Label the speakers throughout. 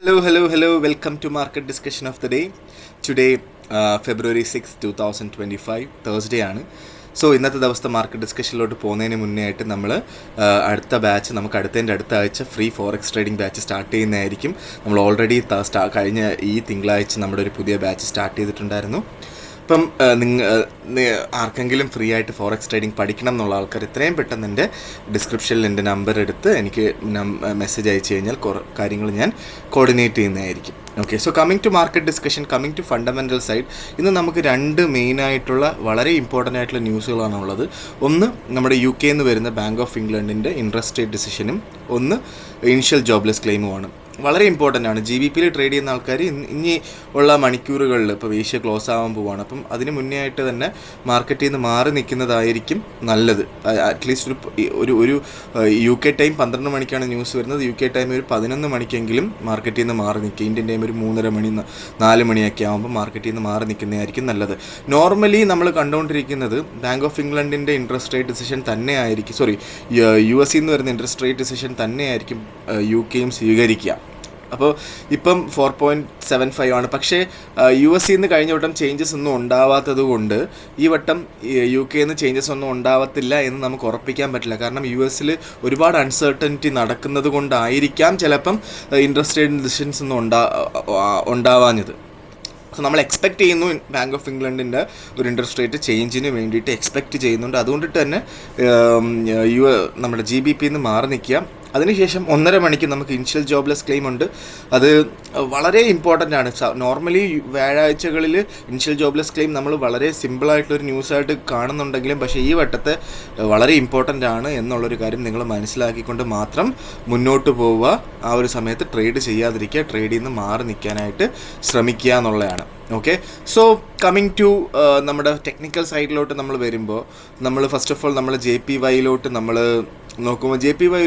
Speaker 1: Hello. Welcome to market discussion of the day. Today, February 6, 2025, Thursday ആണ്. So ഇന്നത്തെ ദിവസത്തെ market ഡിസ്കഷനിലോട്ട് പോകുന്നതിന് മുന്നേ ആയിട്ട് നമ്മൾ അടുത്ത ബാച്ച് നമുക്ക് അടുത്ത ആഴ്ച free forex trading batch start ചെയ്യുന്നതായിരിക്കും. നമ്മൾ ഓൾറെഡി കഴിഞ്ഞ ഈ തിങ്കളാഴ്ച നമ്മുടെ ഒരു പുതിയ ബാച്ച് സ്റ്റാർട്ട് ചെയ്തിട്ടുണ്ടായിരുന്നു. ഇപ്പം ആർക്കെങ്കിലും ഫ്രീ ആയിട്ട് ഫോറക്സ് ട്രേഡിംഗ് പഠിക്കണം എന്നുള്ള ആൾക്കാർ എത്രയും പെട്ടെന്ന് എൻ്റെ ഡിസ്ക്രിപ്ഷനിൽ എൻ്റെ നമ്പർ എടുത്ത് എനിക്ക് മെസ്സേജ് അയച്ചു കഴിഞ്ഞാൽ കാര്യങ്ങൾ ഞാൻ കോർഡിനേറ്റ് ചെയ്യുന്നതായിരിക്കും. Okay, so coming to market discussion, coming to fundamental side, ഇന്ന് നമുക്ക് രണ്ട് മെയിനായിട്ടുള്ള വളരെ ഇമ്പോർട്ടൻ്റ് ആയിട്ടുള്ള ന്യൂസുകളാണ് ഉള്ളത്. ഒന്ന് നമ്മുടെ UK നിന്ന് വരുന്ന ബാങ്ക് ഓഫ് ഇംഗ്ലണ്ടിൻ്റെ ഇൻട്രസ്റ്റ് റേറ്റ് ഡിസിഷനും, ഒന്ന് ഇനിഷ്യൽ ജോബ്ലെസ് ക്ലെയിമുമാണ്. വളരെ ഇമ്പോർട്ടൻ്റ് ആണ്. GBPയിൽ ട്രേഡ് ചെയ്യുന്ന ആൾക്കാർ ഇനി ഉള്ള മണിക്കൂറുകളിൽ ഇപ്പോൾ ഏഷ്യ ക്ലോസ് ആവാൻ പോവുകയാണ്. അപ്പം അതിന് മുന്നേ ആയിട്ട് തന്നെ മാർക്കറ്റിൽ നിന്ന് മാറി നിൽക്കുന്നതായിരിക്കും നല്ലത്. അറ്റ്ലീസ്റ്റ് ഒരു UK ടൈം 12 മണിക്കാണ് ന്യൂസ് വരുന്നത്. UK ടൈം ഒരു 11 മണിക്കെങ്കിലും മാർക്കറ്റിൽ നിന്ന് മാറി നിൽക്കുക. ഇന്ത്യൻ ടൈം ഒരു 3:30 മണി 4 മണിയൊക്കെ ആകുമ്പോൾ മാർക്കറ്റിൽ നിന്ന് മാറി നിൽക്കുന്നതായിരിക്കും നല്ലത്. നോർമലി നമ്മൾ കണ്ടുകൊണ്ടിരിക്കുന്നത് ബാങ്ക് ഓഫ് ഇംഗ്ലണ്ടിൻ്റെ ഇൻട്രസ്റ്റ് റേറ്റ് ഡിസിഷൻ തന്നെ ആയിരിക്കും, US നിന്ന് വരുന്ന ഇൻട്രസ്റ്റ് റേറ്റ് ഡിസിഷൻ തന്നെയായിരിക്കും UK സ്വീകരിക്കുക. അപ്പോൾ ഇപ്പം 4.75 ആണ്. പക്ഷേ US നിന്ന് കഴിഞ്ഞ വട്ടം ചേഞ്ചസ് ഒന്നും ഉണ്ടാവാത്തത് കൊണ്ട് ഈ വട്ടം UK നിന്ന് ചേഞ്ചസ് ഒന്നും ഉണ്ടാവത്തില്ല എന്ന് നമുക്ക് ഉറപ്പിക്കാൻ പറ്റില്ല. കാരണം US ഒരുപാട് അൺസർട്ടനിറ്റി നടക്കുന്നത് കൊണ്ടായിരിക്കാം ചിലപ്പം ഇൻട്രസ്റ്റ് റേറ്റ് ഡിസിഷൻസ് ഒന്നും ഉണ്ടാവാഞ്ഞത്. സോ നമ്മൾ എക്സ്പെക്റ്റ് ചെയ്യുന്നു ബാങ്ക് ഓഫ് ഇംഗ്ലണ്ടിൻ്റെ ഒരു ഇൻട്രസ്റ്റ് റേറ്റ് ചേഞ്ചിന് വേണ്ടിയിട്ട് എക്സ്പെക്റ്റ് ചെയ്യുന്നുണ്ട്. അതുകൊണ്ടിട്ട് തന്നെ നമ്മുടെ GBPയിൽ നിന്ന് മാറി നിൽക്കുക. അതിനുശേഷം 1:30 മണിക്ക് നമുക്ക് ഇനിഷ്യൽ ജോബ്ലെസ് ക്ലെയിം ഉണ്ട്. അത് വളരെ ഇമ്പോർട്ടൻ്റ് ആണ്. നോർമലി വ്യാഴാഴ്ചകളിൽ ഇനിഷ്യൽ ജോബ്ലെസ് ക്ലെയിം നമ്മൾ വളരെ സിമ്പിളായിട്ടൊരു ന്യൂസായിട്ട് കാണുന്നുണ്ടെങ്കിലും പക്ഷേ ഈ വട്ടത്തെ വളരെ ഇമ്പോർട്ടൻ്റ് ആണ് എന്നുള്ളൊരു കാര്യം നിങ്ങൾ മനസ്സിലാക്കിക്കൊണ്ട് മാത്രം മുന്നോട്ട് പോവുക. ആ ഒരു സമയത്ത് ട്രേഡ് ചെയ്യാതിരിക്കുക, ട്രേഡിൽ നിന്ന് മാറി നിൽക്കാനായിട്ട് ശ്രമിക്കുക എന്നുള്ളതാണ്. ഓക്കെ, സോ കമ്മിങ് ടു നമ്മുടെ ടെക്നിക്കൽ സൈഡിലോട്ട് നമ്മൾ വരുമ്പോൾ നമ്മൾ ഫസ്റ്റ് ഓഫ് ഓൾ നമ്മൾ JPYയിലോട്ട് നമ്മൾ നോക്കുമ്പോൾ JPY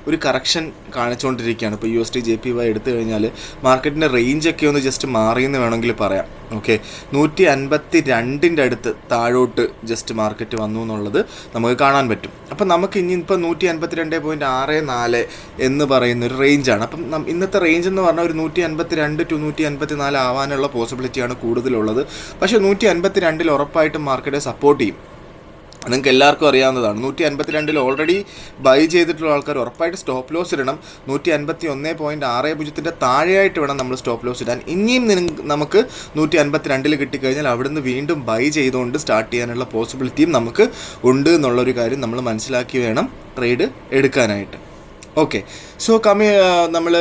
Speaker 1: ഒരു കറക്ഷൻ കാണിച്ചുകൊണ്ടിരിക്കുകയാണ്. ഇപ്പോൾ USD JPY എടുത്തു കഴിഞ്ഞാൽ മാർക്കറ്റിൻ്റെ റേഞ്ചൊക്കെ ഒന്ന് ജസ്റ്റ് മാറിയെന്ന് വേണമെങ്കിൽ പറയാം. ഓക്കെ, 152 അടുത്ത് താഴോട്ട് ജസ്റ്റ് മാർക്കറ്റ് വന്നു എന്നുള്ളത് നമുക്ക് കാണാൻ പറ്റും. അപ്പം നമുക്ക് ഇനി ഇപ്പോൾ 152.64 എന്ന് പറയുന്നൊരു റേഞ്ചാണ്. അപ്പം ഇന്നത്തെ റേഞ്ച് എന്ന് പറഞ്ഞാൽ ഒരു 152 to 154 ആവാനുള്ള പോസിബിലിറ്റിയാണ് കൂടുതലുള്ളത്. പക്ഷേ 152 ഉറപ്പായിട്ടും മാർക്കറ്റ് സപ്പോർട്ട് ചെയ്യും. നിങ്ങൾക്ക് എല്ലാവർക്കും അറിയാവുന്നതാണ്. 152 ഓൾറെഡി ബൈ ചെയ്തിട്ടുള്ള ആൾക്കാർ ഉറപ്പായിട്ട് സ്റ്റോപ്പ് ലോസ് ഇടണം. 151.60 താഴെയായിട്ട് വേണം നമ്മൾ സ്റ്റോപ്പ് ലോസ് ഇടാൻ. ഇനിയും നമുക്ക് 152 കിട്ടിക്കഴിഞ്ഞാൽ അവിടുന്ന് വീണ്ടും ബൈ ചെയ്തുകൊണ്ട് സ്റ്റാർട്ട് ചെയ്യാനുള്ള പോസിബിലിറ്റിയും നമുക്ക് ഉണ്ട് എന്നുള്ളൊരു കാര്യം നമ്മൾ മനസ്സിലാക്കി വേണം ട്രേഡ് എടുക്കാനായിട്ട്. ഓക്കെ, സോ നമ്മൾ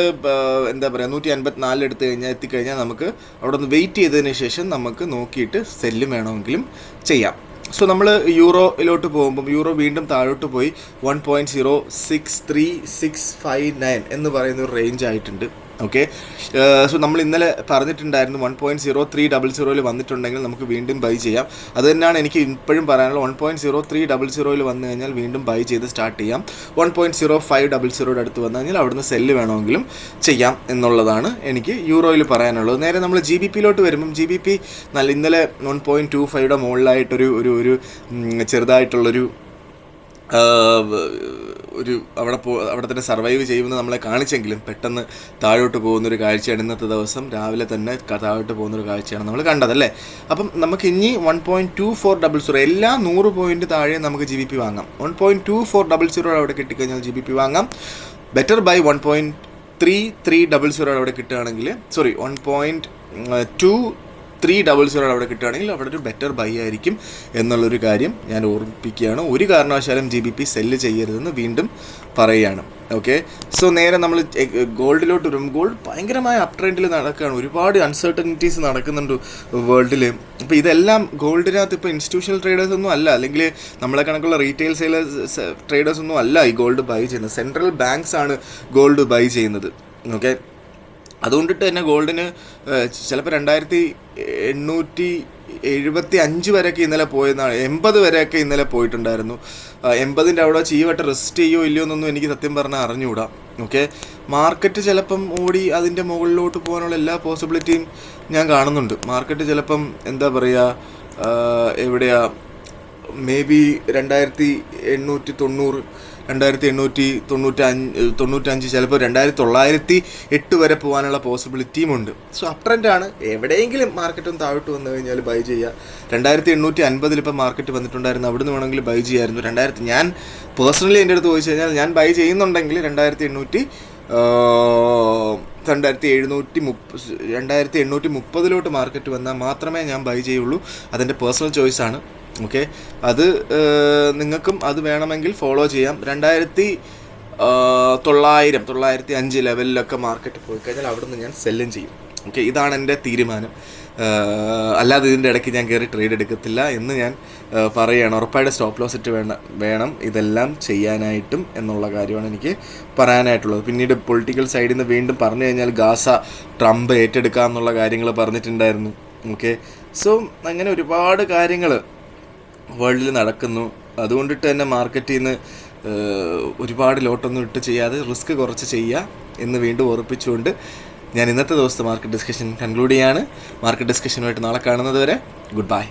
Speaker 1: എന്താ പറയുക 154 എത്തിക്കഴിഞ്ഞാൽ നമുക്ക് അവിടെ നിന്ന് വെയിറ്റ് ചെയ്തതിന് ശേഷം നമുക്ക് നോക്കിയിട്ട് സെല്ലും വേണമെങ്കിലും ചെയ്യാം. സോ നമ്മൾ യൂറോയിലോട്ട് പോകുമ്പം യൂറോ വീണ്ടും താഴോട്ട് പോയി 1.063659 എന്ന് പറയുന്ന ഒരു റേഞ്ച് ആയിട്ടുണ്ട്. ഓക്കെ, സോ നമ്മൾ ഇന്നലെ പറഞ്ഞിട്ടുണ്ടായിരുന്നു 1.0300 വന്നിട്ടുണ്ടെങ്കിൽ നമുക്ക് വീണ്ടും ബൈ ചെയ്യാം. അത് തന്നെയാണ് എനിക്ക് ഇപ്പോഴും പറയാനുള്ളത്. 1.0300 വന്നു കഴിഞ്ഞാൽ വീണ്ടും ബൈ ചെയ്ത് സ്റ്റാർട്ട് ചെയ്യാം. 1.0500 അടുത്ത് വന്നു കഴിഞ്ഞാൽ അവിടുന്ന് സെല്ല് വേണമെങ്കിലും ചെയ്യാം എന്നുള്ളതാണ് എനിക്ക് യൂറോയിൽ പറയാനുള്ളത്. നേരെ നമ്മൾ GBPയിലോട്ട് വരുമ്പം GBP ഇന്നലെ 1.25 മുകളിലായിട്ടൊരു ചെറുതായിട്ടുള്ളൊരു അവിടെ തന്നെ സർവൈവ് ചെയ്യുമെന്ന് നമ്മളെ കാണിച്ചെങ്കിലും പെട്ടെന്ന് താഴോട്ട് പോകുന്നൊരു കാഴ്ചയാണ് ഇന്നത്തെ ദിവസം രാവിലെ തന്നെ താഴോട്ട് പോകുന്നൊരു കാഴ്ചയാണ് നമ്മൾ കണ്ടതല്ലേ. അപ്പം നമുക്ക് ഇനി 1.2400 എല്ലാ 100 പോയിന്റ് താഴെ നമുക്ക് GBP വാങ്ങാം. 1.2400 അവിടെ കിട്ടിക്കഴിഞ്ഞാൽ GBP വാങ്ങാം. ബെറ്റർ ബൈ 1.3300 അവിടെ കിട്ടുകയാണെങ്കിൽ 1.2300 അവിടെ കിട്ടുകയാണെങ്കിൽ അവിടെ ഒരു ബെറ്റർ ബൈ ആയിരിക്കും എന്നുള്ളൊരു കാര്യം ഞാൻ ഓർമ്മിപ്പിക്കുകയാണ്. ഒരു കാരണവശാലും GBP സെല്ല് ചെയ്യരുതെന്ന് വീണ്ടും പറയുകയാണ്. ഓക്കെ, സോ നേരെ നമ്മൾ ഗോൾഡിലോട്ട് വരും. ഗോൾഡ് ഭയങ്കരമായ അപ് ട്രെൻഡിൽ നടക്കുകയാണ്. ഒരുപാട് അൺസർട്ടനിറ്റീസ് നടക്കുന്നുണ്ട് വേൾഡിൽ. അപ്പോൾ ഇതെല്ലാം ഗോൾഡിനകത്ത് ഇപ്പോൾ ഇൻസ്റ്റിറ്റ്യൂഷണൽ ട്രേഡേഴ്സ് ഒന്നും അല്ല, അല്ലെങ്കിൽ നമ്മളെ കണക്കുള്ള റീറ്റെയിൽ ട്രേഡേഴ്സ് ഒന്നും അല്ല ഈ ഗോൾഡ് ബൈ ചെയ്യുന്നത്. സെൻട്രൽ ബാങ്ക്സ് ആണ് ഗോൾഡ് ബൈ ചെയ്യുന്നത്. ഓക്കെ, അതുകൊണ്ടിട്ട് തന്നെ ഗോൾഡിന് ചിലപ്പോൾ 2875 വരെയൊക്കെ ഇന്നലെ പോയെന്നാണ്. 80 വരെയൊക്കെ ഇന്നലെ പോയിട്ടുണ്ടായിരുന്നു. 80 അവിടെ വെച്ച് ഈ വട്ടം റെസ്റ്റ് ചെയ്യോ ഇല്ലയോ എന്നൊന്നും എനിക്ക് സത്യം പറഞ്ഞാൽ അറിഞ്ഞുകൂടാ. ഓക്കെ, മാർക്കറ്റ് ചിലപ്പം ഓടി അതിൻ്റെ മുകളിലോട്ട് പോകാനുള്ള എല്ലാ പോസിബിലിറ്റിയും ഞാൻ കാണുന്നുണ്ട്. മാർക്കറ്റ് ചിലപ്പം എന്താ പറയുക, എവിടെയാ മേ ബി 2890 2895, ചിലപ്പോൾ 2908 വരെ പോകാനുള്ള പോസിബിലിറ്റിയും ഉണ്ട്. സോ അപ് ട്രെൻഡാണ്. എവിടെയെങ്കിലും മാർക്കറ്റും താഴോട്ട് വന്നു കഴിഞ്ഞാൽ ബൈ ചെയ്യുക. 2850 ഇപ്പോൾ മാർക്കറ്റ് വന്നിട്ടുണ്ടായിരുന്നു, അവിടെ നിന്ന് വേണമെങ്കിൽ ബൈ ചെയ്യായിരുന്നു. ഞാൻ പേഴ്സണലി എൻ്റെ അടുത്ത് ചോദിച്ചു കഴിഞ്ഞാൽ ഞാൻ ബൈ ചെയ്യുന്നുണ്ടെങ്കിൽ 2830 മാർക്കറ്റ് വന്നാൽ മാത്രമേ ഞാൻ ബൈ ചെയ്യുള്ളൂ. അതെൻ്റെ പേഴ്സണൽ ചോയ്സാണ്. ഓക്കെ, അത് നിങ്ങൾക്കും അത് വേണമെങ്കിൽ ഫോളോ ചെയ്യാം. 2905 ലെവലിലൊക്കെ മാർക്കറ്റ് പോയി കഴിഞ്ഞാൽ അവിടെ നിന്ന് ഞാൻ സെല്ലും ചെയ്യും. ഓക്കെ, ഇതാണ് എൻ്റെ തീരുമാനം. അല്ലാതെ ഇതിൻ്റെ ഇടയ്ക്ക് ഞാൻ കയറി ട്രേഡ് എടുക്കത്തില്ല എന്ന് ഞാൻ പറയുകയാണ്. ഉറപ്പായിട്ട് സ്റ്റോപ്പ് ലോസ് ഇട്ട് വേണം ഇതെല്ലാം ചെയ്യാനായിട്ടും എന്നുള്ള കാര്യമാണ് എനിക്ക് പറയാനായിട്ടുള്ളത്. പിന്നീട് പൊളിറ്റിക്കൽ സൈഡിൽ നിന്ന് വീണ്ടും പറഞ്ഞു കഴിഞ്ഞാൽ ഗാസ ട്രംപ് ഏറ്റെടുക്കുക എന്നുള്ള കാര്യങ്ങൾ പറഞ്ഞിട്ടുണ്ടായിരുന്നു. ഓക്കെ, സോ അങ്ങനെ ഒരുപാട് കാര്യങ്ങൾ വേൾഡിൽ നടക്കുന്നു. അതുകൊണ്ടിട്ട് തന്നെ മാർക്കറ്റിൽ നിന്ന് ഒരുപാട് ലോട്ടൊന്നും ഇട്ട് ചെയ്യാതെ റിസ്ക് കുറച്ച് ചെയ്യുക എന്ന് വീണ്ടും ഓർപ്പിച്ചുകൊണ്ട് ഞാൻ ഇന്നത്തെ ദിവസത്തെ മാർക്കറ്റ് ഡിസ്കഷൻ കൺക്ലൂഡ് ചെയ്യാണ്. മാർക്കറ്റ് ഡിസ്കഷനുമായിട്ട് നാളെ കാണുന്നത് വരെ ഗുഡ് ബൈ.